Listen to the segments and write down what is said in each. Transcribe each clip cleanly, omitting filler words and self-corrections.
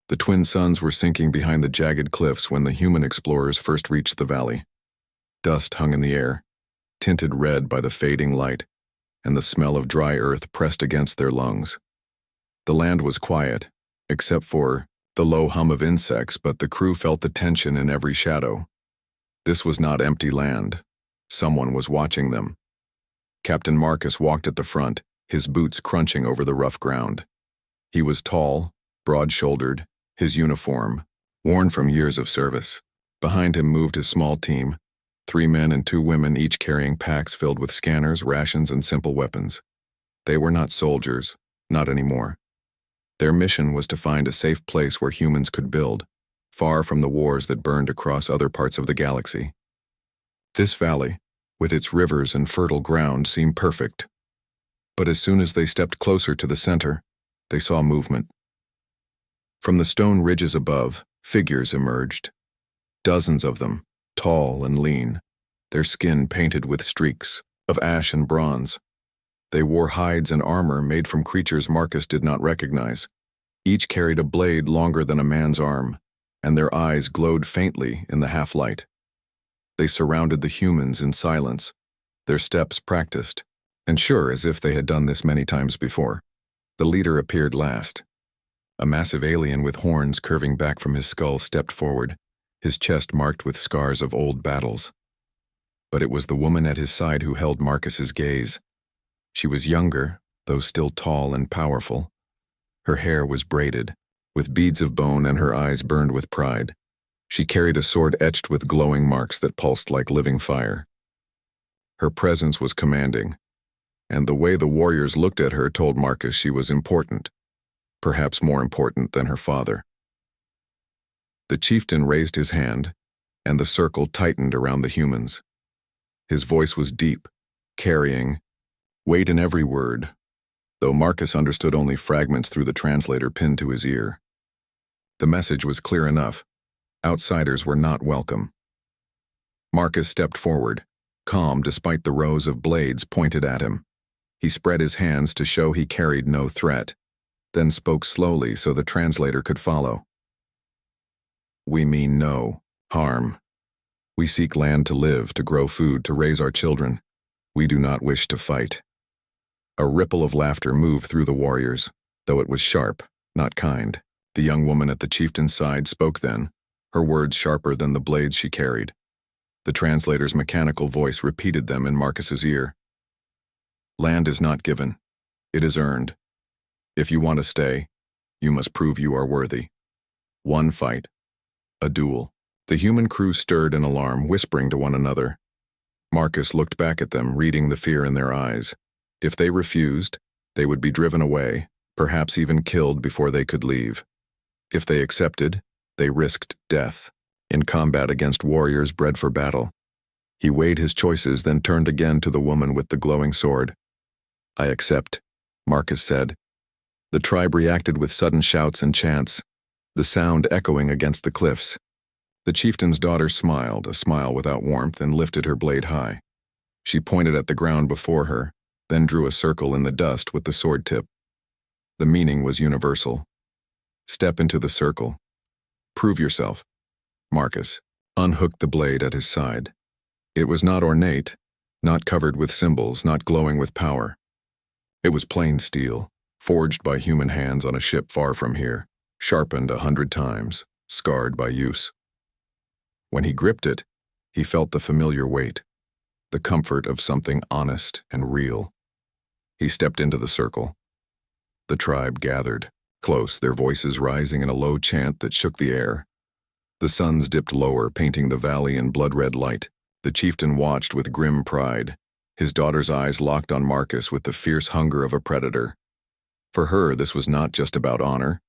The twin suns were sinking behind the jagged cliffs when the human explorers first reached the valley. Dust hung in the air, tinted red by the fading light, and the smell of dry earth pressed against their lungs. The land was quiet, except for the low hum of insects, but the crew felt the tension in every shadow. This was not empty land. Someone was watching them. Captain Marcus walked at the front, his boots crunching over the rough ground. He was tall, broad-shouldered, his uniform, worn from years of service. Behind him moved his small team, 3 men and 2 women, each carrying packs filled with scanners, rations, and simple weapons. They were not soldiers, not anymore. Their mission was to find a safe place where humans could build, far from the wars that burned across other parts of the galaxy. This valley, with its rivers and fertile ground, seemed perfect. But as soon as they stepped closer to the center, they saw movement. From the stone ridges above, figures emerged. Dozens of them, tall and lean, their skin painted with streaks of ash and bronze. They wore hides and armor made from creatures Marcus did not recognize. Each carried a blade longer than a man's arm, and their eyes glowed faintly in the half-light. They surrounded the humans in silence, their steps practiced, and sure as if they had done this many times before. The leader appeared last. A massive alien with horns curving back from his skull stepped forward, his chest marked with scars of old battles. But it was the woman at his side who held Marcus's gaze. She was younger, though still tall and powerful. Her hair was braided, with beads of bone, and her eyes burned with pride. She carried a sword etched with glowing marks that pulsed like living fire. Her presence was commanding, and the way the warriors looked at her told Marcus she was important, perhaps more important than her father. The chieftain raised his hand, and the circle tightened around the humans. His voice was deep, carrying weight in every word, though Marcus understood only fragments through the translator pinned to his ear. The message was clear enough. Outsiders were not welcome. Marcus stepped forward, calm despite the rows of blades pointed at him. He spread his hands to show he carried no threat, then spoke slowly so the translator could follow. "We mean no harm. We seek land to live, to grow food, to raise our children. We do not wish to fight." A ripple of laughter moved through the warriors, though it was sharp, not kind. The young woman at the chieftain's side spoke then, her words sharper than the blades she carried. The translator's mechanical voice repeated them in Marcus's ear. "Land is not given. It is earned. If you want to stay, you must prove you are worthy. One fight. A duel." The human crew stirred in alarm, whispering to one another. Marcus looked back at them, reading the fear in their eyes. If they refused, they would be driven away, perhaps even killed before they could leave. If they accepted, they risked death, in combat against warriors bred for battle. He weighed his choices, then turned again to the woman with the glowing sword. "I accept," Marcus said. The tribe reacted with sudden shouts and chants, the sound echoing against the cliffs. The chieftain's daughter smiled, a smile without warmth, and lifted her blade high. She pointed at the ground before her, then drew a circle in the dust with the sword tip. The meaning was universal. Step into the circle. Prove yourself. Marcus unhooked the blade at his side. It was not ornate, not covered with symbols, not glowing with power. It was plain steel, forged by human hands on a ship far from here, sharpened 100 times, scarred by use. When he gripped it, he felt the familiar weight, the comfort of something honest and real. He stepped into the circle. The tribe gathered, close, their voices rising in a low chant that shook the air. The suns dipped lower, painting the valley in blood-red light. The chieftain watched with grim pride, his daughter's eyes locked on Marcus with the fierce hunger of a predator. For her, this was not just about honor.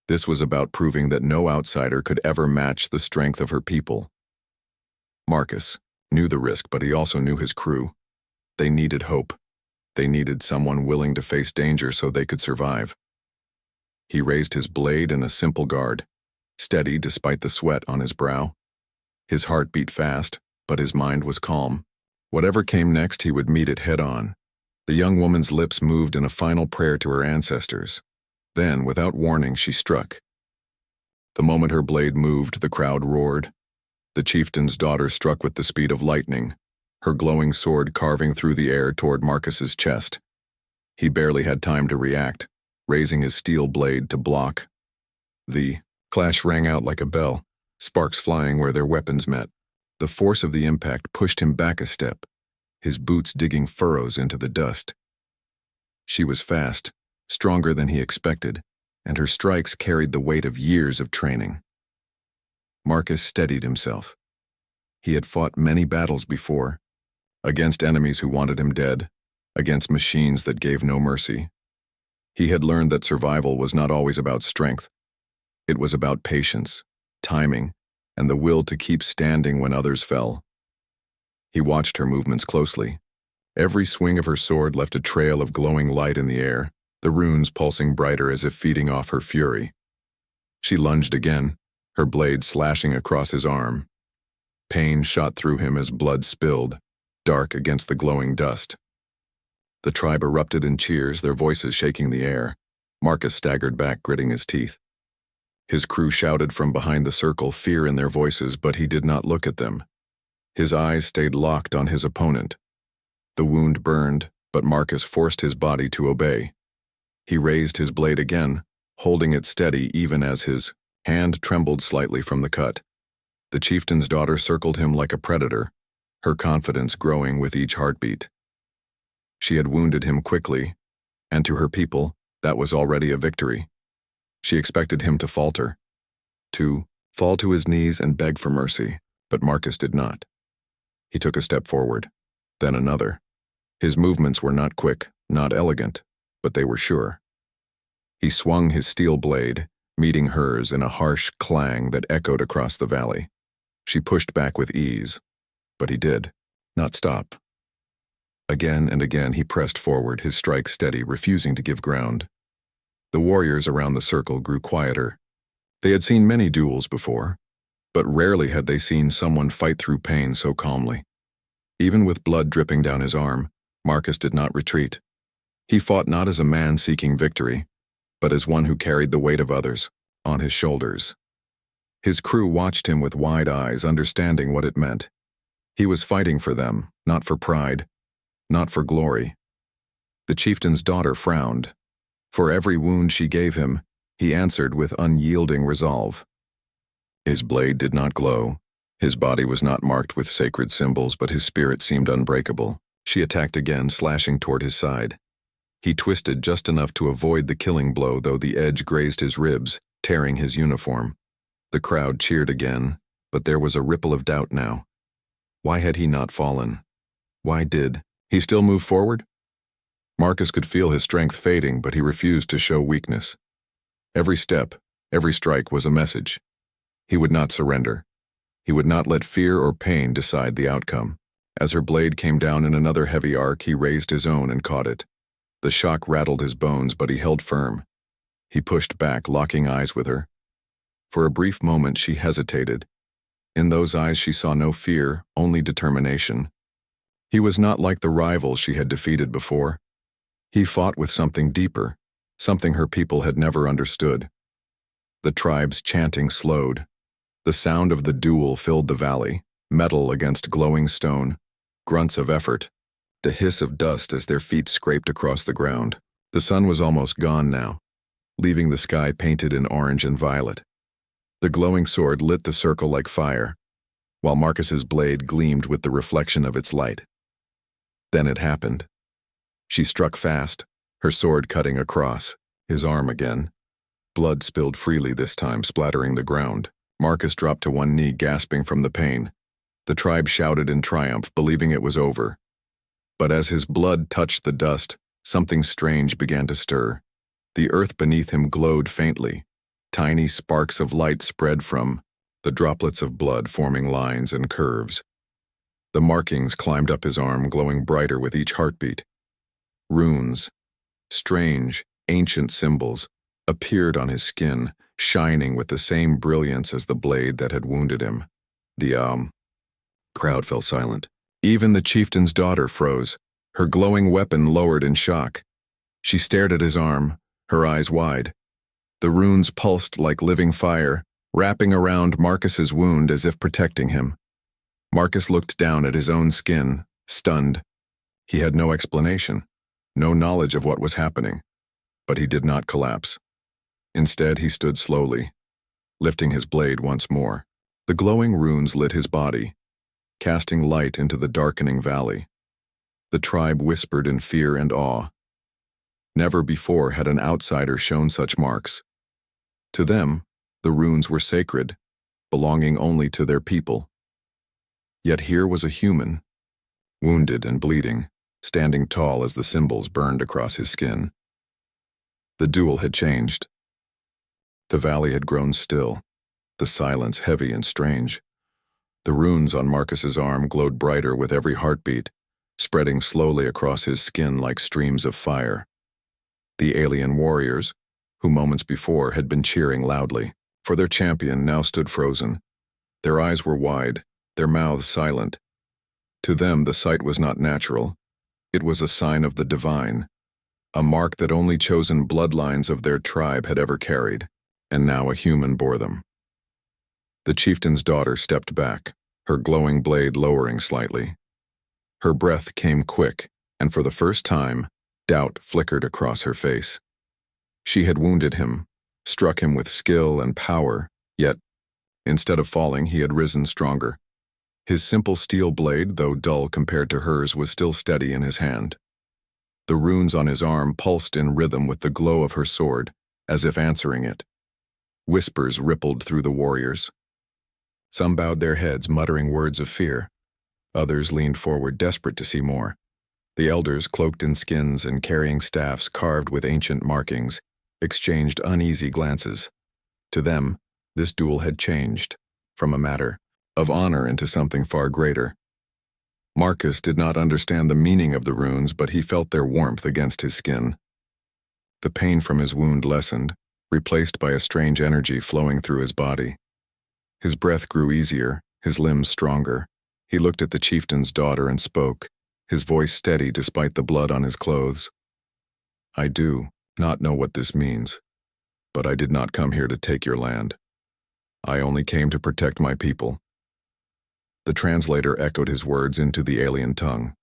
This was about proving that no outsider could ever match the strength of her people. Marcus knew the risk, but he also knew his crew. They needed hope. They needed someone willing to face danger so they could survive. He raised his blade in a simple guard, steady despite the sweat on his brow. His heart beat fast, but his mind was calm. Whatever came next, he would meet it head-on. The young woman's lips moved in a final prayer to her ancestors. Then, without warning, she struck. The moment her blade moved, the crowd roared. The chieftain's daughter struck with the speed of lightning, her glowing sword carving through the air toward Marcus's chest. He barely had time to react, raising his steel blade to block. The clash rang out like a bell, sparks flying where their weapons met. The force of the impact pushed him back a step, his boots digging furrows into the dust. She was fast, stronger than he expected, and her strikes carried the weight of years of training. Marcus steadied himself. He had fought many battles before, against enemies who wanted him dead, against machines that gave no mercy. He had learned that survival was not always about strength. It was about patience, timing, and the will to keep standing when others fell. He watched her movements closely. Every swing of her sword left a trail of glowing light in the air, the runes pulsing brighter as if feeding off her fury. She lunged again, her blade slashing across his arm. Pain shot through him as blood spilled, dark against the glowing dust. The tribe erupted in cheers, their voices shaking the air. Marcus staggered back, gritting his teeth. His crew shouted from behind the circle, fear in their voices, but he did not look at them. His eyes stayed locked on his opponent. The wound burned, but Marcus forced his body to obey. He raised his blade again, holding it steady even as his hand trembled slightly from the cut. The chieftain's daughter circled him like a predator, her confidence growing with each heartbeat. She had wounded him quickly, and to her people, that was already a victory. She expected him to falter, to fall to his knees and beg for mercy, but Marcus did not. He took a step forward, then another. His movements were not quick, not elegant, but they were sure. He swung his steel blade, meeting hers in a harsh clang that echoed across the valley. She pushed back with ease, but he did not stop. Again and again he pressed forward, his strike steady, refusing to give ground. The warriors around the circle grew quieter. They had seen many duels before, but rarely had they seen someone fight through pain so calmly. Even with blood dripping down his arm, Marcus did not retreat. He fought not as a man seeking victory, but as one who carried the weight of others on his shoulders. His crew watched him with wide eyes, understanding what it meant. He was fighting for them, not for pride, not for glory. The chieftain's daughter frowned. For every wound she gave him, he answered with unyielding resolve. His blade did not glow. His body was not marked with sacred symbols, but his spirit seemed unbreakable. She attacked again, slashing toward his side. He twisted just enough to avoid the killing blow, though the edge grazed his ribs, tearing his uniform. The crowd cheered again, but there was a ripple of doubt now. Why had he not fallen? Why did he still move forward? Marcus could feel his strength fading, but he refused to show weakness. Every step, every strike was a message. He would not surrender. He would not let fear or pain decide the outcome. As her blade came down in another heavy arc, he raised his own and caught it. The shock rattled his bones, but he held firm. He pushed back, locking eyes with her. For a brief moment she hesitated. In those eyes she saw no fear, only determination. He was not like the rivals she had defeated before. He fought with something deeper, something her people had never understood. The tribe's chanting slowed. The sound of the duel filled the valley, metal against glowing stone, grunts of effort, the hiss of dust as their feet scraped across the ground. The sun was almost gone now, leaving the sky painted in orange and violet. The glowing sword lit the circle like fire, while Marcus's blade gleamed with the reflection of its light. Then it happened. She struck fast, her sword cutting across his arm again. Blood spilled freely this time, splattering the ground. Marcus dropped to one knee, gasping from the pain. The tribe shouted in triumph, believing it was over. But as his blood touched the dust, something strange began to stir. The earth beneath him glowed faintly. Tiny sparks of light spread from the droplets of blood, forming lines and curves. The markings climbed up his arm, glowing brighter with each heartbeat. Runes, strange, ancient symbols, appeared on his skin, shining with the same brilliance as the blade that had wounded him. The crowd fell silent. Even the chieftain's daughter froze, her glowing weapon lowered in shock. She stared at his arm, her eyes wide. The runes pulsed like living fire, wrapping around Marcus's wound as if protecting him. Marcus looked down at his own skin, stunned. He had no explanation, no knowledge of what was happening, but he did not collapse. Instead, he stood slowly, lifting his blade once more. The glowing runes lit his body, casting light into the darkening valley. The tribe whispered in fear and awe. Never before had an outsider shown such marks. To them, the runes were sacred, belonging only to their people. Yet here was a human, wounded and bleeding, standing tall as the symbols burned across his skin. The duel had changed. The valley had grown still, the silence heavy and strange. The runes on Marcus's arm glowed brighter with every heartbeat, spreading slowly across his skin like streams of fire. The alien warriors, who moments before had been cheering loudly for their champion, now stood frozen. Their eyes were wide, their mouths silent. To them, the sight was not natural. It was a sign of the divine, a mark that only chosen bloodlines of their tribe had ever carried, and now a human bore them. The chieftain's daughter stepped back, her glowing blade lowering slightly. Her breath came quick, and for the first time, doubt flickered across her face. She had wounded him, struck him with skill and power, yet, instead of falling, he had risen stronger. His simple steel blade, though dull compared to hers, was still steady in his hand. The runes on his arm pulsed in rhythm with the glow of her sword, as if answering it. Whispers rippled through the warriors. Some bowed their heads, muttering words of fear. Others leaned forward, desperate to see more. The elders, cloaked in skins and carrying staffs carved with ancient markings, exchanged uneasy glances. To them, this duel had changed, from a matter of honor into something far greater. Marcus did not understand the meaning of the runes, but he felt their warmth against his skin. The pain from his wound lessened, replaced by a strange energy flowing through his body. His breath grew easier, his limbs stronger. He looked at the chieftain's daughter and spoke, his voice steady despite the blood on his clothes. "I do not know what this means, but I did not come here to take your land. I only came to protect my people." The translator echoed his words into the alien tongue.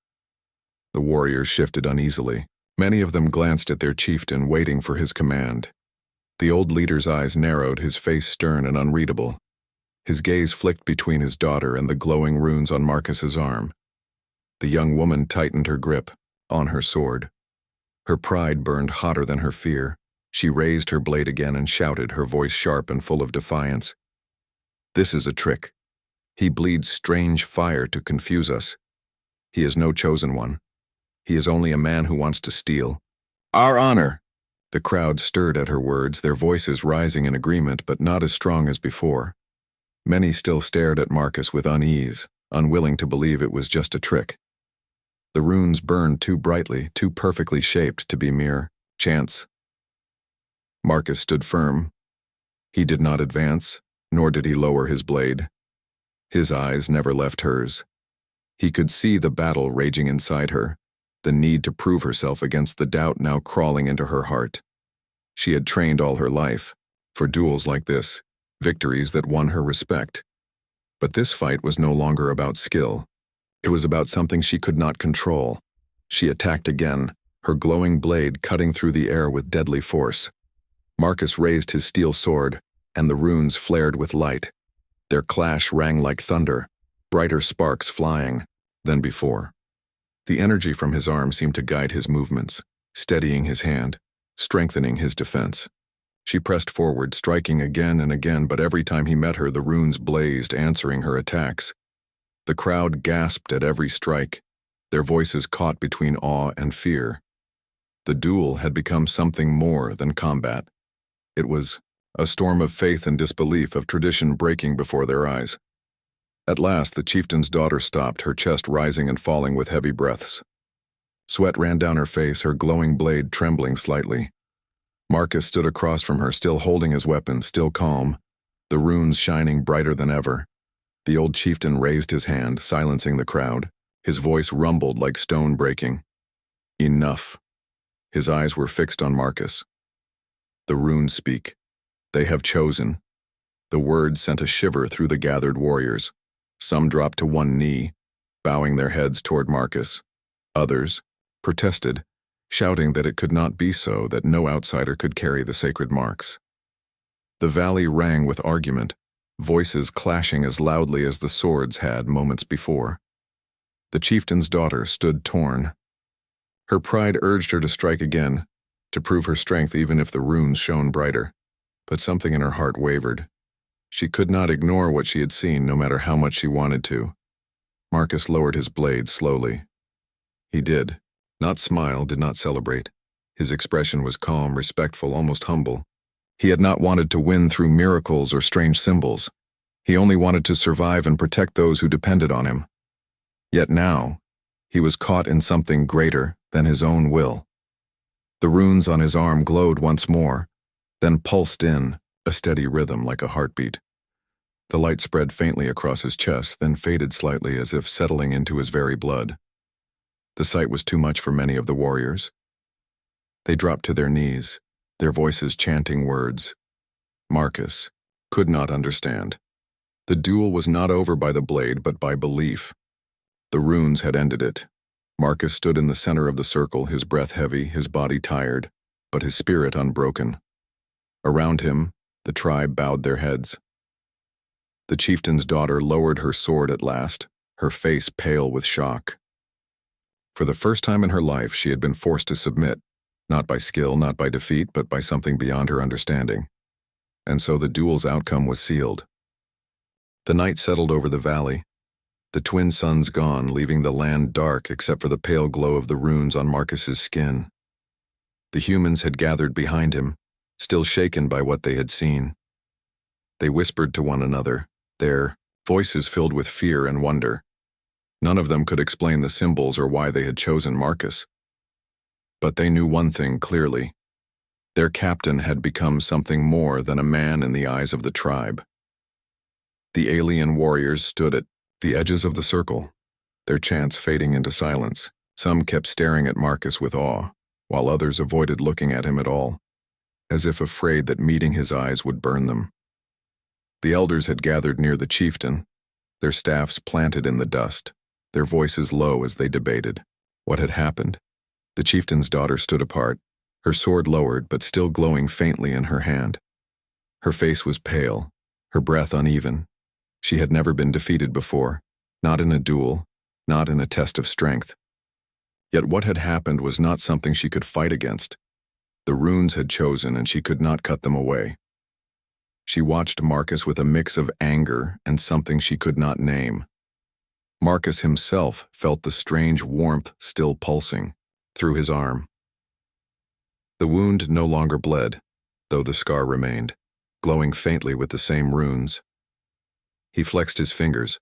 The warriors shifted uneasily. Many of them glanced at their chieftain, waiting for his command. The old leader's eyes narrowed, his face stern and unreadable. His gaze flicked between his daughter and the glowing runes on Marcus's arm. The young woman tightened her grip on her sword. Her pride burned hotter than her fear. She raised her blade again and shouted, her voice sharp and full of defiance. "This is a trick. He bleeds strange fire to confuse us. He is no chosen one. He is only a man who wants to steal our honor." The crowd stirred at her words, their voices rising in agreement, but not as strong as before. Many still stared at Marcus with unease, unwilling to believe it was just a trick. The runes burned too brightly, too perfectly shaped to be mere chance. Marcus stood firm. He did not advance, nor did he lower his blade. His eyes never left hers. He could see the battle raging inside her, the need to prove herself against the doubt now crawling into her heart. She had trained all her life for duels like this, victories that won her respect. But this fight was no longer about skill. It was about something she could not control. She attacked again, her glowing blade cutting through the air with deadly force. Marcus raised his steel sword, and the runes flared with light. Their clash rang like thunder, brighter sparks flying than before. The energy from his arm seemed to guide his movements, steadying his hand, strengthening his defense. She pressed forward, striking again and again, but every time he met her, the runes blazed, answering her attacks. The crowd gasped at every strike, their voices caught between awe and fear. The duel had become something more than combat. It was a storm of faith and disbelief, of tradition breaking before their eyes. At last, the chieftain's daughter stopped, her chest rising and falling with heavy breaths. Sweat ran down her face, her glowing blade trembling slightly. Marcus stood across from her, still holding his weapon, still calm, the runes shining brighter than ever. The old chieftain raised his hand, silencing the crowd. His voice rumbled like stone breaking. "Enough." His eyes were fixed on Marcus. "The runes speak. They have chosen. The words sent a shiver through the gathered warriors. Some dropped to one knee, bowing their heads toward Marcus. Others protested, shouting that it could not be so, that no outsider could carry the sacred marks. The valley rang with argument, voices clashing as loudly as the swords had moments before. The chieftain's daughter stood torn. Her pride urged her to strike again, to prove her strength even if the runes shone brighter. But something in her heart wavered. She could not ignore what she had seen, no matter how much she wanted to. Marcus lowered his blade slowly. He did not smile, did not celebrate. His expression was calm, respectful, almost humble. He had not wanted to win through miracles or strange symbols. He only wanted to survive and protect those who depended on him. Yet now, he was caught in something greater than his own will. The runes on his arm glowed once more, then pulsed in, a steady rhythm like a heartbeat. The light spread faintly across his chest, then faded slightly as if settling into his very blood. The sight was too much for many of the warriors. They dropped to their knees, their voices chanting words. Marcus could not understand. The duel was not over by the blade, but by belief. The runes had ended it. Marcus stood in the center of the circle, his breath heavy, his body tired, but his spirit unbroken. Around him, the tribe bowed their heads. The chieftain's daughter lowered her sword at last, her face pale with shock. For the first time in her life, she had been forced to submit, not by skill, not by defeat, but by something beyond her understanding. And so the duel's outcome was sealed. The night settled over the valley, the twin suns gone, leaving the land dark except for the pale glow of the runes on Marcus's skin. The humans had gathered behind him, still shaken by what they had seen. They whispered to one another, their voices filled with fear and wonder. None of them could explain the symbols or why they had chosen Marcus. But they knew one thing clearly. Their captain had become something more than a man in the eyes of the tribe. The alien warriors stood at the edges of the circle, their chants fading into silence. Some kept staring at Marcus with awe, while others avoided looking at him at all, as if afraid that meeting his eyes would burn them. The elders had gathered near the chieftain, their staffs planted in the dust, their voices low as they debated what had happened. The chieftain's daughter stood apart, her sword lowered but still glowing faintly in her hand. Her face was pale, her breath uneven. She had never been defeated before, not in a duel, not in a test of strength. Yet what had happened was not something she could fight against. The runes had chosen, and she could not cut them away. She watched Marcus with a mix of anger and something she could not name. Marcus himself felt the strange warmth still pulsing through his arm. The wound no longer bled, though the scar remained, glowing faintly with the same runes. He flexed his fingers,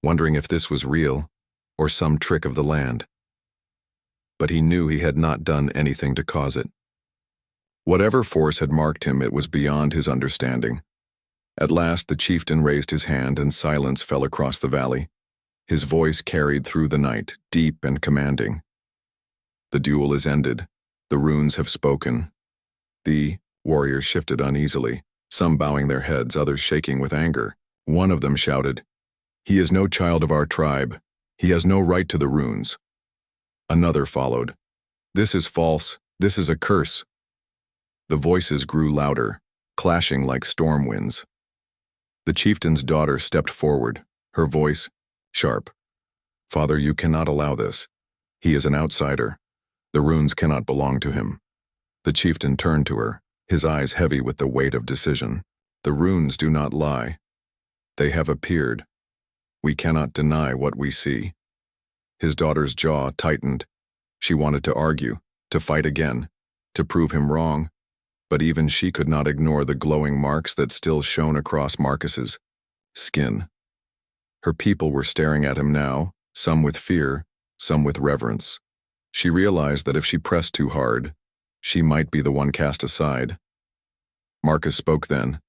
wondering if this was real or some trick of the land. But he knew he had not done anything to cause it. Whatever force had marked him, it was beyond his understanding. At last the chieftain raised his hand and silence fell across the valley. His voice carried through the night, deep and commanding. The duel is ended. The runes have spoken. The warriors shifted uneasily, some bowing their heads, others shaking with anger. One of them shouted, "He is no child of our tribe. He has no right to the runes." Another followed, "This is false. This is a curse." The voices grew louder, clashing like storm winds. The chieftain's daughter stepped forward, her voice sharp. "Father, you cannot allow this. He is an outsider. The runes cannot belong to him." The chieftain turned to her, his eyes heavy with the weight of decision. "The runes do not lie. They have appeared. We cannot deny what we see." His daughter's jaw tightened. She wanted to argue, to fight again, to prove him wrong, but even she could not ignore the glowing marks that still shone across Marcus's skin. Her people were staring at him now, some with fear, some with reverence. She realized that if she pressed too hard, she might be the one cast aside. Marcus spoke then,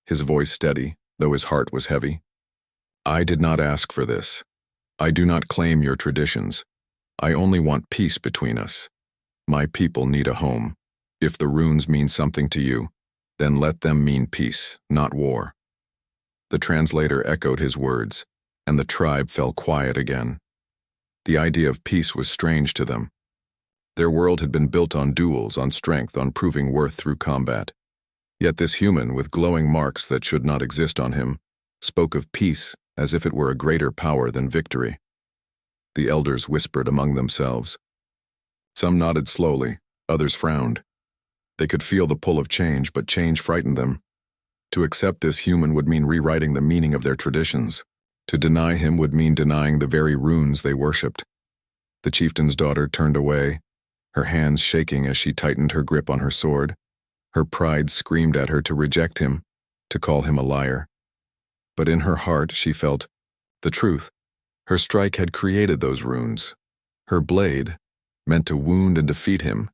his voice steady, though his heart was heavy. "I did not ask for this. I do not claim your traditions. I only want peace between us. My people need a home. If the runes mean something to you, then let them mean peace, not war." The translator echoed his words, and the tribe fell quiet again. The idea of peace was strange to them. Their world had been built on duels, on strength, on proving worth through combat. Yet this human, with glowing marks that should not exist on him, spoke of peace as if it were a greater power than victory. The elders whispered among themselves. Some nodded slowly, others frowned. They could feel the pull of change, but change frightened them. To accept this human would mean rewriting the meaning of their traditions. To deny him would mean denying the very runes they worshipped. The chieftain's daughter turned away, her hands shaking as she tightened her grip on her sword. Her pride screamed at her to reject him, to call him a liar. But in her heart she felt the truth. Her strike had created those runes. Her blade, meant to wound and defeat him,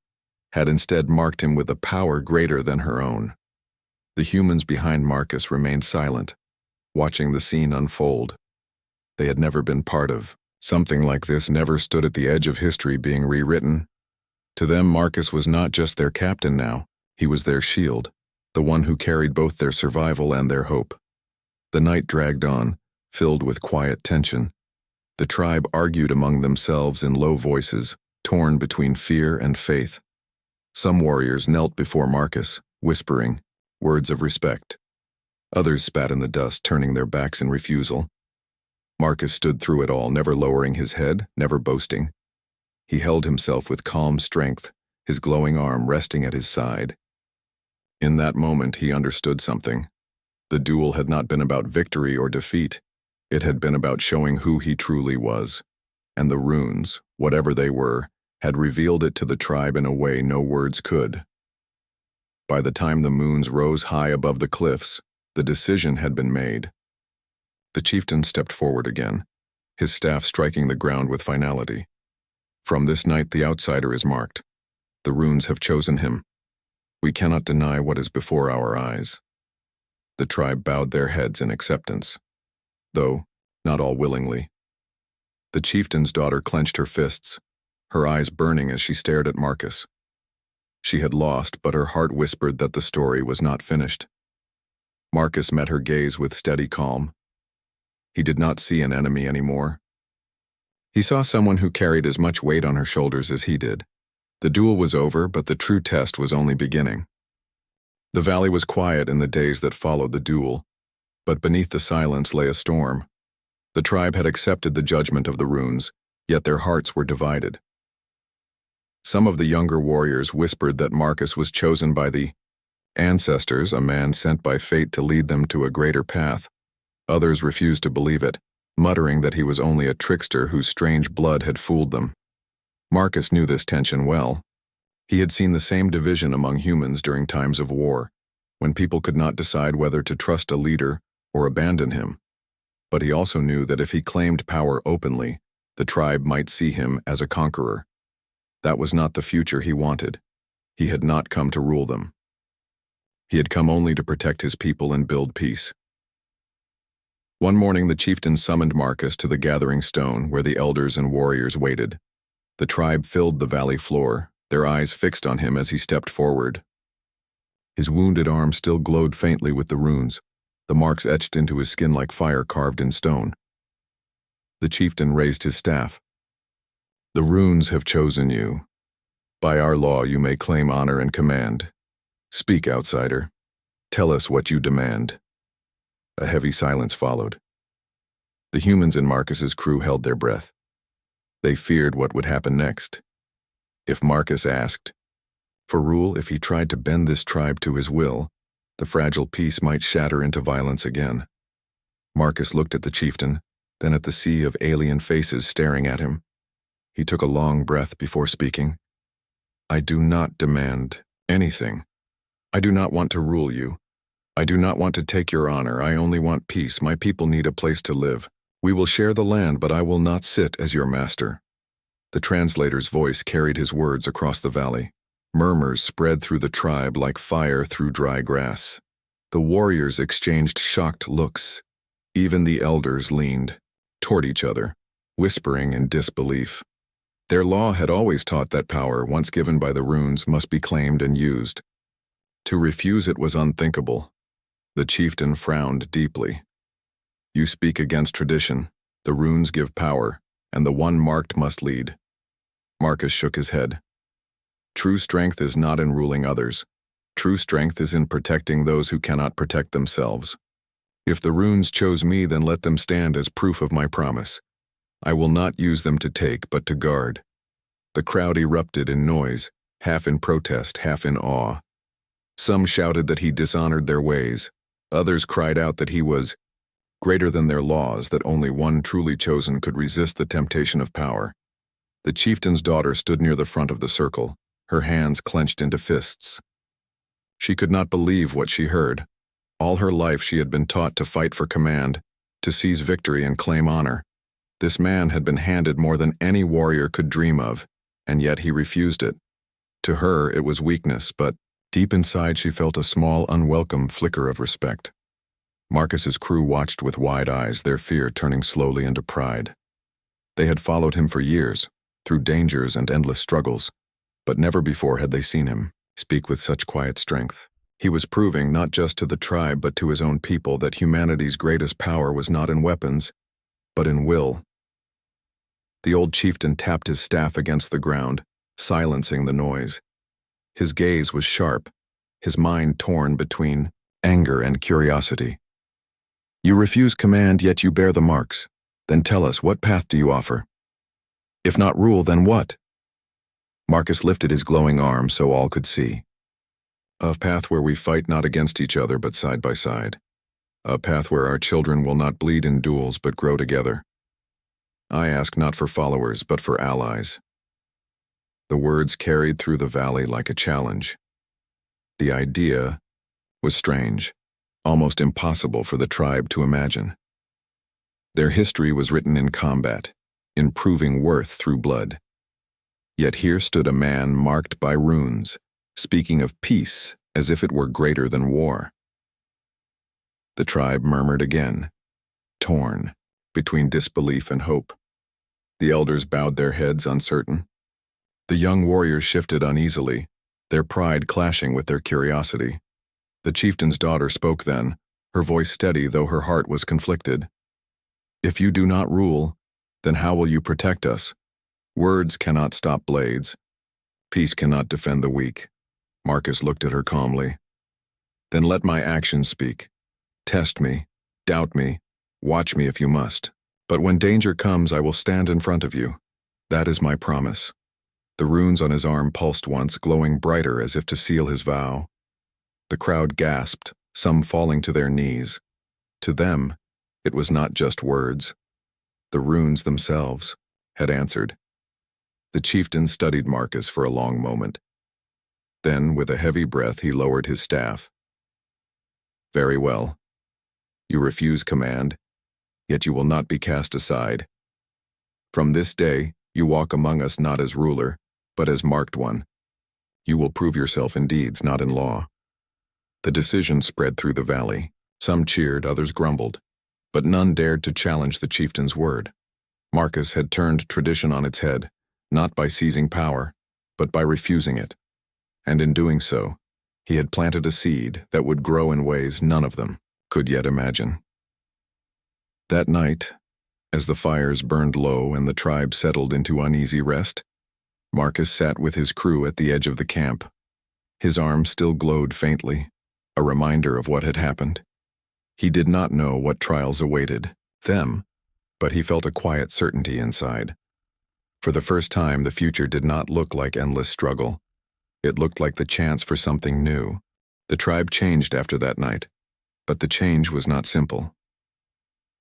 had instead marked him with a power greater than her own. The humans behind Marcus remained silent, watching the scene unfold. They had never been part of. Something like this never stood at the edge of history being rewritten. To them, Marcus was not just their captain now, he was their shield, the one who carried both their survival and their hope. The night dragged on, filled with quiet tension. The tribe argued among themselves in low voices, torn between fear and faith. Some warriors knelt before Marcus, whispering words of respect. Others spat in the dust, turning their backs in refusal. Marcus stood through it all, never lowering his head, never boasting. He held himself with calm strength, his glowing arm resting at his side. In that moment, he understood something. The duel had not been about victory or defeat. It had been about showing who he truly was. And the runes, whatever they were, had revealed it to the tribe in a way no words could. By the time the moons rose high above the cliffs, the decision had been made. The chieftain stepped forward again, his staff striking the ground with finality. From this night the outsider is marked. The runes have chosen him. We cannot deny what is before our eyes. The tribe bowed their heads in acceptance, though not all willingly. The chieftain's daughter clenched her fists, her eyes burning as she stared at Marcus. She had lost, but her heart whispered that the story was not finished. Marcus met her gaze with steady calm. He did not see an enemy anymore. He saw someone who carried as much weight on her shoulders as he did. The duel was over, but the true test was only beginning. The valley was quiet in the days that followed the duel, but beneath the silence lay a storm. The tribe had accepted the judgment of the runes, yet their hearts were divided. Some of the younger warriors whispered that Marcus was chosen by the ancestors, a man sent by fate to lead them to a greater path. Others refused to believe it, muttering that he was only a trickster whose strange blood had fooled them. Marcus knew this tension well. He had seen the same division among humans during times of war, when people could not decide whether to trust a leader or abandon him. But he also knew that if he claimed power openly, the tribe might see him as a conqueror. That was not the future he wanted. He had not come to rule them. He had come only to protect his people and build peace. One morning the chieftain summoned Marcus to the gathering stone where the elders and warriors waited. The tribe filled the valley floor, their eyes fixed on him as he stepped forward. His wounded arm still glowed faintly with the runes, the marks etched into his skin like fire carved in stone. The chieftain raised his staff. The runes have chosen you. By our law you may claim honor and command. Speak, outsider. Tell us what you demand. A heavy silence followed. The humans in Marcus's crew held their breath. They feared what would happen next. If Marcus asked for rule, if he tried to bend this tribe to his will, the fragile peace might shatter into violence again. Marcus looked at the chieftain, then at the sea of alien faces staring at him. He took a long breath before speaking. I do not demand anything. I do not want to rule you. I do not want to take your honor. I only want peace. My people need a place to live. We will share the land, but I will not sit as your master. The translator's voice carried his words across the valley. Murmurs spread through the tribe like fire through dry grass. The warriors exchanged shocked looks. Even the elders leaned toward each other, whispering in disbelief. Their law had always taught that power, once given by the runes, must be claimed and used. To refuse it was unthinkable. The chieftain frowned deeply. You speak against tradition. The runes give power, and the one marked must lead. Marcus shook his head. True strength is not in ruling others. True strength is in protecting those who cannot protect themselves. If the runes chose me, then let them stand as proof of my promise. I will not use them to take, but to guard. The crowd erupted in noise, half in protest, half in awe. Some shouted that he dishonored their ways. Others cried out that he was greater than their laws, that only one truly chosen could resist the temptation of power. The chieftain's daughter stood near the front of the circle, her hands clenched into fists. She could not believe what she heard. All her life she had been taught to fight for command, to seize victory and claim honor. This man had been handed more than any warrior could dream of, and yet he refused it. To her, it was weakness, but deep inside she felt a small, unwelcome flicker of respect. Marcus's crew watched with wide eyes, their fear turning slowly into pride. They had followed him for years, through dangers and endless struggles, but never before had they seen him speak with such quiet strength. He was proving, not just to the tribe but to his own people, that humanity's greatest power was not in weapons, but in will. The old chieftain tapped his staff against the ground, silencing the noise. His gaze was sharp, his mind torn between anger and curiosity. You refuse command, yet you bear the marks. Then tell us, what path do you offer? If not rule, then what? Marcus lifted his glowing arm so all could see. A path where we fight not against each other but side by side. A path where our children will not bleed in duels but grow together. I ask not for followers but for allies. The words carried through the valley like a challenge. The idea was strange, almost impossible for the tribe to imagine. Their history was written in combat, in proving worth through blood. Yet here stood a man marked by runes, speaking of peace as if it were greater than war. The tribe murmured again, torn between disbelief and hope. The elders bowed their heads, uncertain. The young warriors shifted uneasily, their pride clashing with their curiosity. The chieftain's daughter spoke then, her voice steady though her heart was conflicted. If you do not rule, then how will you protect us? Words cannot stop blades. Peace cannot defend the weak. Marcus looked at her calmly. Then let my actions speak. Test me, doubt me, watch me if you must. But when danger comes, I will stand in front of you. That is my promise. The runes on his arm pulsed once, glowing brighter as if to seal his vow. The crowd gasped, some falling to their knees. To them, it was not just words. The runes themselves had answered. The chieftain studied Marcus for a long moment. Then, with a heavy breath, he lowered his staff. Very well. You refuse command, yet you will not be cast aside. From this day, you walk among us not as ruler, but as marked one. You will prove yourself in deeds, not in law. The decision spread through the valley. Some cheered, others grumbled, but none dared to challenge the chieftain's word. Marcus had turned tradition on its head, not by seizing power, but by refusing it. And in doing so, he had planted a seed that would grow in ways none of them could yet imagine. That night, as the fires burned low and the tribe settled into uneasy rest, Marcus sat with his crew at the edge of the camp. His arm still glowed faintly, a reminder of what had happened. He did not know what trials awaited them, but he felt a quiet certainty inside. For the first time, the future did not look like endless struggle. It looked like the chance for something new. The tribe changed after that night, but the change was not simple.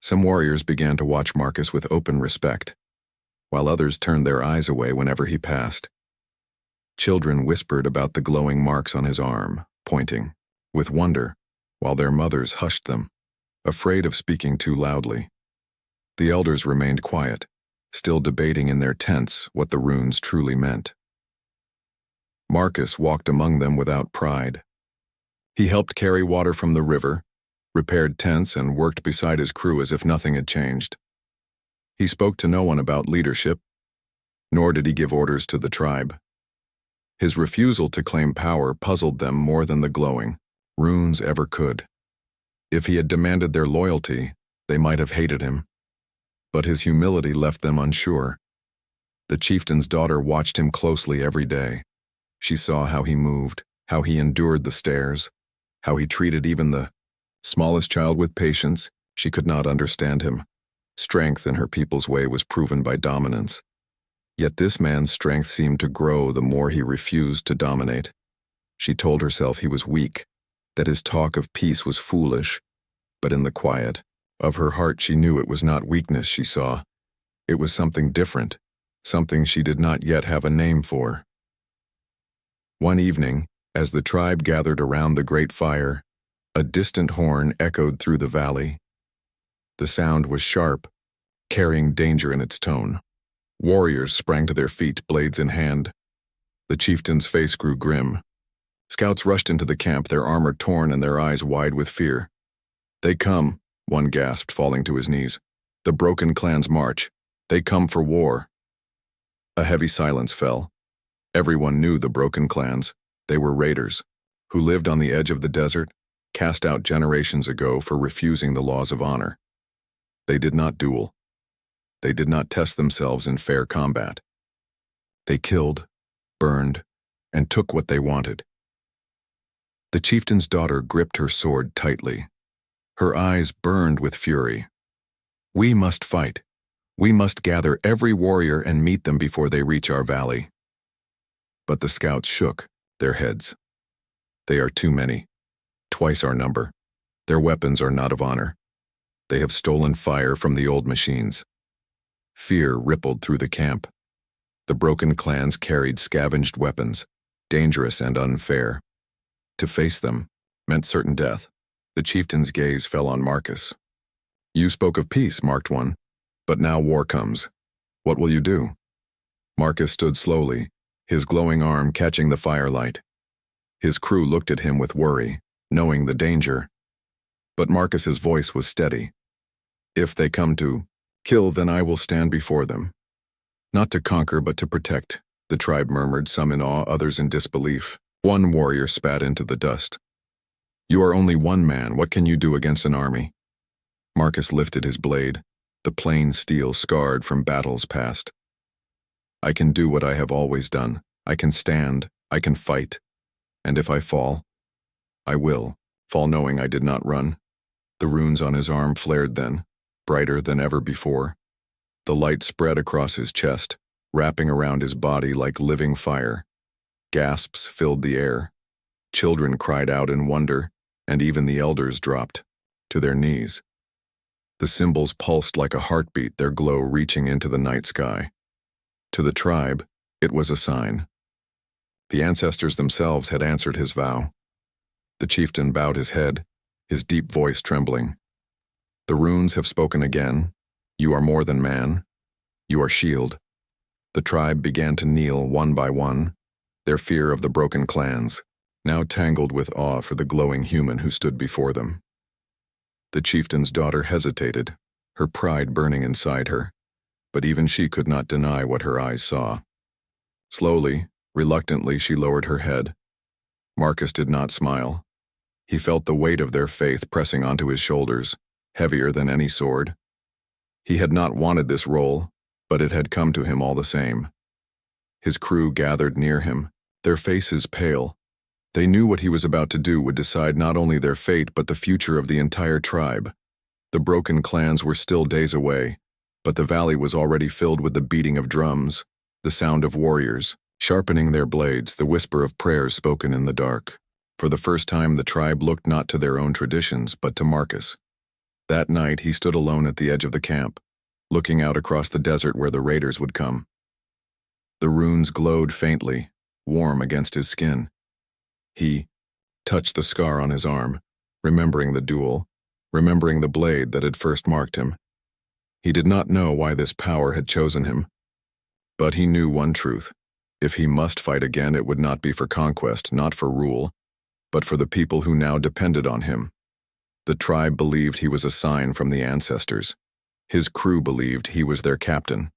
Some warriors began to watch Marcus with open respect, while others turned their eyes away whenever he passed. Children whispered about the glowing marks on his arm, pointing, with wonder, while their mothers hushed them, afraid of speaking too loudly. The elders remained quiet, still debating in their tents what the runes truly meant. Marcus walked among them without pride. He helped carry water from the river, repaired tents, and worked beside his crew as if nothing had changed. He spoke to no one about leadership, nor did he give orders to the tribe. His refusal to claim power puzzled them more than the glowing runes ever could. If he had demanded their loyalty, They might have hated him, but his humility left them unsure. The chieftain's daughter watched him closely every day. She saw how he moved, how he endured the stares, how he treated even the smallest child with patience. She could not understand him. Strength in her people's way was proven by dominance. Yet this man's strength seemed to grow the more he refused to dominate. She told herself he was weak, that his talk of peace was foolish, but in the quiet of her heart she knew it was not weakness she saw. It was something different, something she did not yet have a name for. One evening, as the tribe gathered around the great fire, a distant horn echoed through the valley. The sound was sharp, carrying danger in its tone. Warriors sprang to their feet, blades in hand. The chieftain's face grew grim. Scouts rushed into the camp, their armor torn and their eyes wide with fear. "They come," one gasped, falling to his knees. "The broken clans march. They come for war." A heavy silence fell. Everyone knew the broken clans. They were raiders, who lived on the edge of the desert, cast out generations ago for refusing the laws of honor. They did not duel. They did not test themselves in fair combat. They killed, burned, and took what they wanted. The chieftain's daughter gripped her sword tightly. Her eyes burned with fury. "We must fight. We must gather every warrior and meet them before they reach our valley." But the scouts shook their heads. "They are too many. Twice our number. Their weapons are not of honor. They have stolen fire from the old machines." Fear rippled through the camp. The broken clans carried scavenged weapons, dangerous and unfair. To face them meant certain death. The chieftain's gaze fell on Marcus. "You spoke of peace," marked one, "but now war comes. What will you do?" Marcus stood slowly, his glowing arm catching the firelight. His crew looked at him with worry, knowing the danger. But Marcus's voice was steady. "If they come to kill, then I will stand before them. Not to conquer, but to protect," the tribe murmured, some in awe, others in disbelief. One warrior spat into the dust. "You are only one man. What can you do against an army?" Marcus lifted his blade, the plain steel scarred from battles past. "I can do what I have always done. I can stand, I can fight. And if I fall, I will fall knowing I did not run." The runes on his arm flared then, brighter than ever before. The light spread across his chest, wrapping around his body like living fire. Gasps filled the air. Children cried out in wonder, and even the elders dropped to their knees. The symbols pulsed like a heartbeat, their glow reaching into the night sky. To the tribe, it was a sign. The ancestors themselves had answered his vow. The chieftain bowed his head, his deep voice trembling. "The runes have spoken again. You are more than man. You are shield." The tribe began to kneel one by one, their fear of the broken clans, now tangled with awe for the glowing human who stood before them. The chieftain's daughter hesitated, her pride burning inside her, but even she could not deny what her eyes saw. Slowly, reluctantly, she lowered her head. Marcus did not smile. He felt the weight of their faith pressing onto his shoulders, heavier than any sword. He had not wanted this role, but it had come to him all the same. His crew gathered near him, their faces pale. They knew what he was about to do would decide not only their fate but the future of the entire tribe. The broken clans were still days away, but the valley was already filled with the beating of drums, the sound of warriors, sharpening their blades, the whisper of prayers spoken in the dark. For the first time the tribe looked not to their own traditions, but to Marcus. That night he stood alone at the edge of the camp, looking out across the desert where the raiders would come. The runes glowed faintly, warm against his skin. He touched the scar on his arm, remembering the duel, remembering the blade that had first marked him. He did not know why this power had chosen him, but he knew one truth. If he must fight again, it would not be for conquest, not for rule, but for the people who now depended on him. The tribe believed he was a sign from the ancestors. His crew believed he was their captain.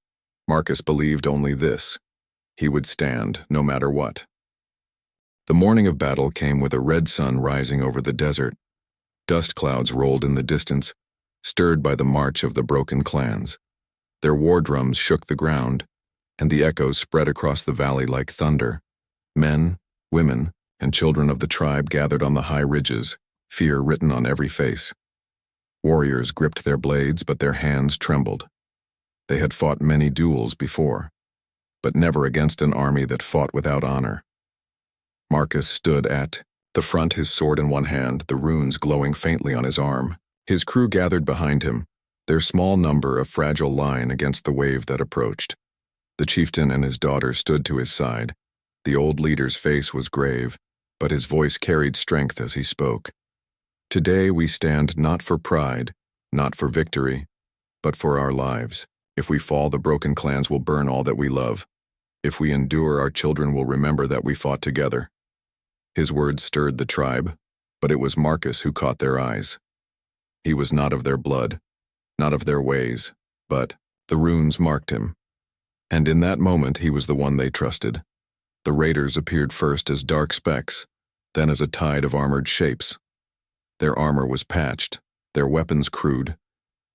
Marcus believed only this: he would stand no matter what. The morning of battle came with a red sun rising over the desert. Dust clouds rolled in the distance, stirred by the march of the broken clans. Their war drums shook the ground, and the echoes spread across the valley like thunder. Men, women, and children of the tribe gathered on the high ridges, fear written on every face. Warriors gripped their blades, but their hands trembled. They had fought many duels before, but never against an army that fought without honor. Marcus stood at the front, his sword in one hand, the runes glowing faintly on his arm. His crew gathered behind him, their small number a fragile line against the wave that approached. The chieftain and his daughter stood to his side. The old leader's face was grave, but his voice carried strength as he spoke. Today we stand not for pride, not for victory, but for our lives. If we fall, the broken clans will burn all that we love. If we endure, our children will remember that we fought together. His words stirred the tribe, but it was Marcus who caught their eyes. He was not of their blood, not of their ways, but the runes marked him. And in that moment he was the one they trusted. The raiders appeared first as dark specks, then as a tide of armored shapes. Their armor was patched, their weapons crude,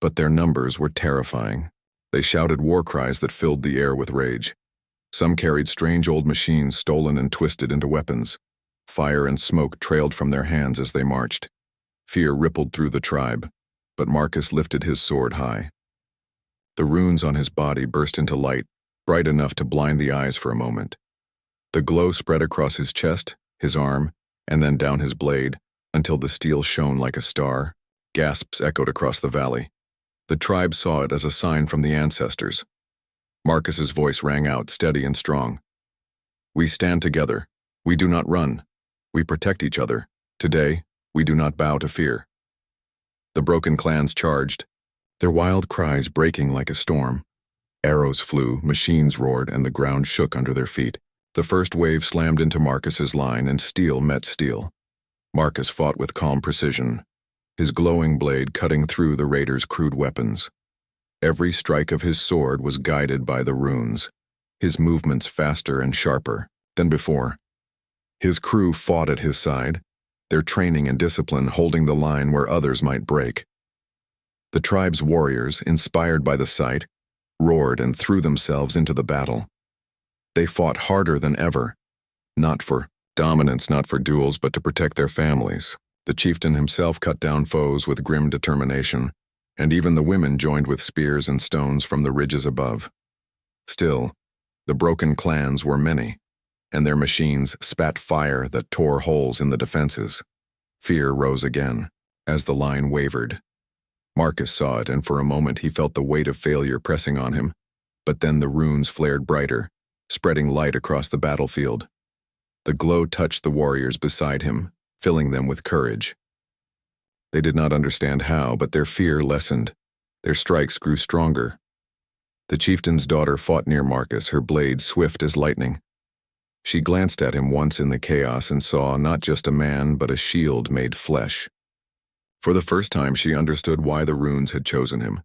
but their numbers were terrifying. They shouted war cries that filled the air with rage. Some carried strange old machines stolen and twisted into weapons. Fire and smoke trailed from their hands as they marched. Fear rippled through the tribe, but Marcus lifted his sword high. The runes on his body burst into light, bright enough to blind the eyes for a moment. The glow spread across his chest, his arm, and then down his blade, until the steel shone like a star. Gasps echoed across the valley. The tribe saw it as a sign from the ancestors. Marcus's voice rang out, steady and strong. We stand together. We do not run. We protect each other. Today, we do not bow to fear. The broken clans charged, their wild cries breaking like a storm. Arrows flew, machines roared, and the ground shook under their feet. The first wave slammed into Marcus's line, and steel met steel. Marcus fought with calm precision, his glowing blade cutting through the raiders' crude weapons. Every strike of his sword was guided by the runes, his movements faster and sharper than before. His crew fought at his side, their training and discipline holding the line where others might break. The tribe's warriors, inspired by the sight, roared and threw themselves into the battle. They fought harder than ever, not for dominance, not for duels, but to protect their families. The chieftain himself cut down foes with grim determination, and even the women joined with spears and stones from the ridges above. Still, the broken clans were many, and their machines spat fire that tore holes in the defenses. Fear rose again, as the line wavered. Marcus saw it, and for a moment he felt the weight of failure pressing on him, but then the runes flared brighter, spreading light across the battlefield. The glow touched the warriors beside him, filling them with courage. They did not understand how, but their fear lessened. Their strikes grew stronger. The chieftain's daughter fought near Marcus, her blade swift as lightning. She glanced at him once in the chaos and saw not just a man, but a shield made flesh. For the first time, she understood why the runes had chosen him.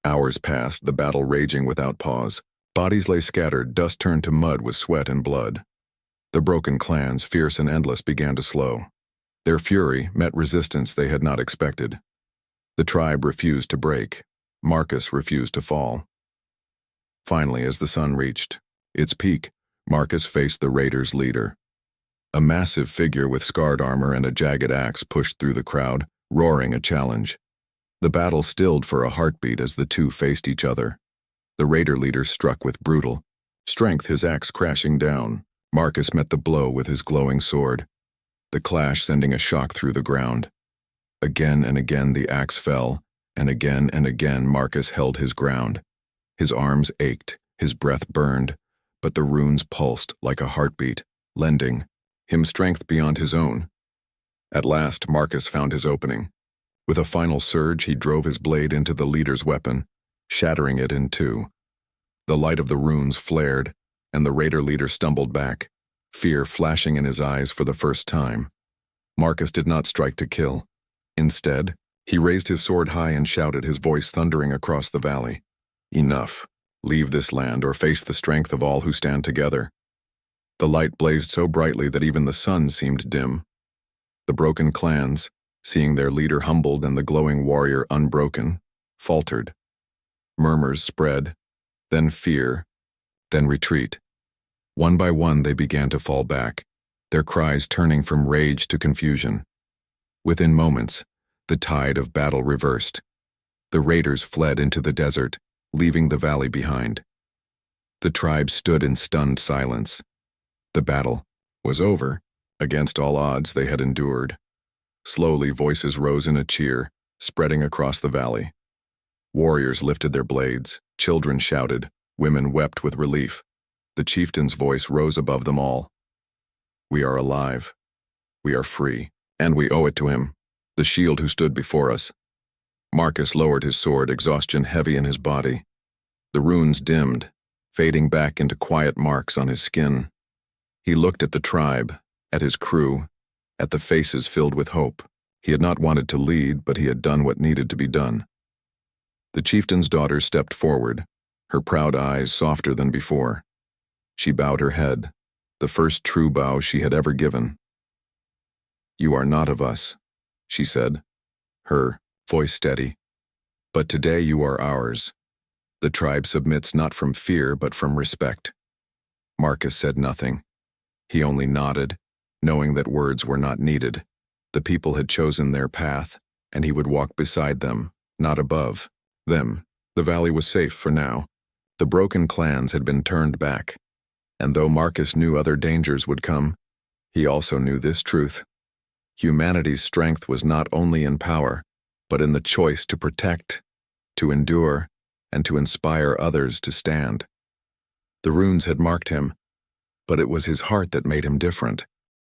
Hours passed, the battle raging without pause. Bodies lay scattered, dust turned to mud with sweat and blood. The broken clans, fierce and endless, began to slow. Their fury met resistance they had not expected. The tribe refused to break. Marcus refused to fall. Finally, as the sun reached its peak, Marcus faced the raiders' leader. A massive figure with scarred armor and a jagged axe pushed through the crowd, roaring a challenge. The battle stilled for a heartbeat as the two faced each other. The raider leader struck with brutal strength, his axe crashing down. Marcus met the blow with his glowing sword, the clash sending a shock through the ground. Again and again the axe fell, and again Marcus held his ground. His arms ached, his breath burned, but the runes pulsed like a heartbeat, lending him strength beyond his own. At last, Marcus found his opening. With a final surge, he drove his blade into the leader's weapon, shattering it in two. The light of the runes flared, and the raider leader stumbled back, fear flashing in his eyes for the first time. Marcus did not strike to kill. Instead, he raised his sword high and shouted, his voice thundering across the valley. Enough. Leave this land or face the strength of all who stand together. The light blazed so brightly that even the sun seemed dim. The broken clans, seeing their leader humbled and the glowing warrior unbroken, faltered. Murmurs spread, then fear, then retreat. One by one they began to fall back, their cries turning from rage to confusion. Within moments, the tide of battle reversed. The raiders fled into the desert, leaving the valley behind. The tribe stood in stunned silence. The battle was over. Against all odds they had endured. Slowly voices rose in a cheer, spreading across the valley. Warriors lifted their blades, children shouted, women wept with relief. The chieftain's voice rose above them all. We are alive. We are free, and we owe it to him, the shield who stood before us. Marcus lowered his sword, exhaustion heavy in his body. The runes dimmed, fading back into quiet marks on his skin. He looked at the tribe, at his crew, at the faces filled with hope. He had not wanted to lead, but he had done what needed to be done. The chieftain's daughter stepped forward, her proud eyes softer than before. She bowed her head, the first true bow she had ever given. "You are not of us," she said, her voice steady. "But today you are ours. The tribe submits not from fear, but from respect." Marcus said nothing. He only nodded, knowing that words were not needed. The people had chosen their path, and he would walk beside them, not above them. The valley was safe for now. The broken clans had been turned back. And though Marcus knew other dangers would come, he also knew this truth. Humanity's strength was not only in power, but in the choice to protect, to endure, and to inspire others to stand. The runes had marked him, but it was his heart that made him different.